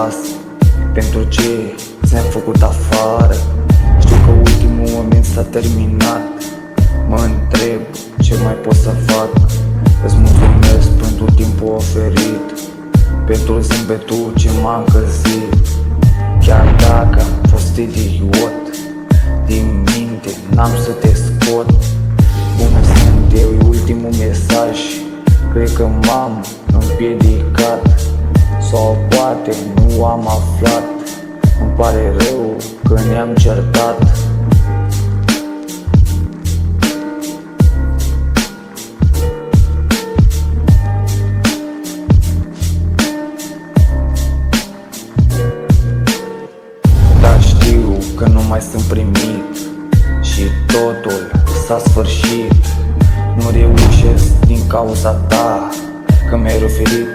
pas pentru ce ți-am făcut afară. Știu că ultimul moment s-a terminat. Mă întreb ce mai pot să fac. Îți mulțumesc pentru timpul oferit, pentru zâmbetul ce m-a încălzit. Chiar dacă am fost idiot, din minte n-am să te scot. Bună sunt eu, e ultimul mesaj. Cred că m-am împiedicat, sau poate nu am aflat. Îmi pare rău că ne-am certat. Dar știu că nu mai sunt primit și totul s-a sfârșit. Nu reușesc din cauza ta, că mi-ai oferit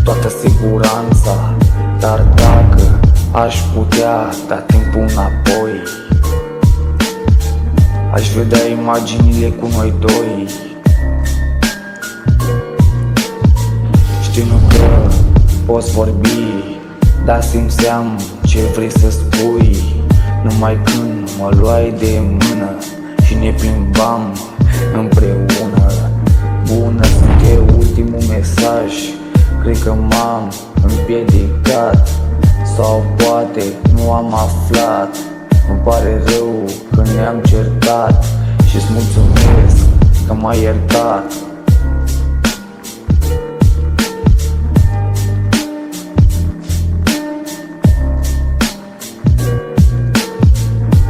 toată siguranța. Dar dacă aș putea da timpul înapoi, aș vedea imaginile cu noi doi. Știu că poți vorbi, dar simțeam ce vrei să spui. Numai când mă luai de mână și ne plimbam împreună. Bună sunt eu, ultimul mesaj. Cred că m-am împiedicat, sau poate nu am aflat. Îmi pare rău că ne-am certat și-ți mulțumesc că m-ai iertat.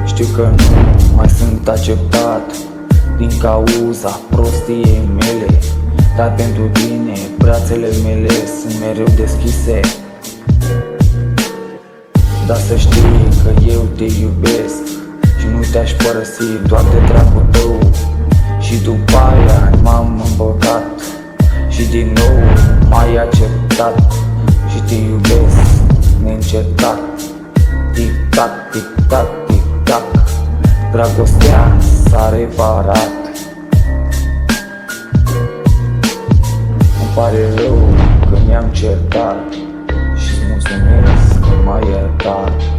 Știu că nu mai sunt acceptat din cauza prostiei mele, dar pentru tine brațele mele sunt mereu deschise. Dar să știi că eu te iubesc și nu te-aș părăsi doar de dragul tău. Și după aia m-am îmbăgat și din nou m-ai acceptat. Și te iubesc neîncetat. Tic-tac, tic-tac, tic-tac, dragostea s-a reparat. Îmi pare rău că mi-am certat și-ți mulțumesc că m-ai iertat.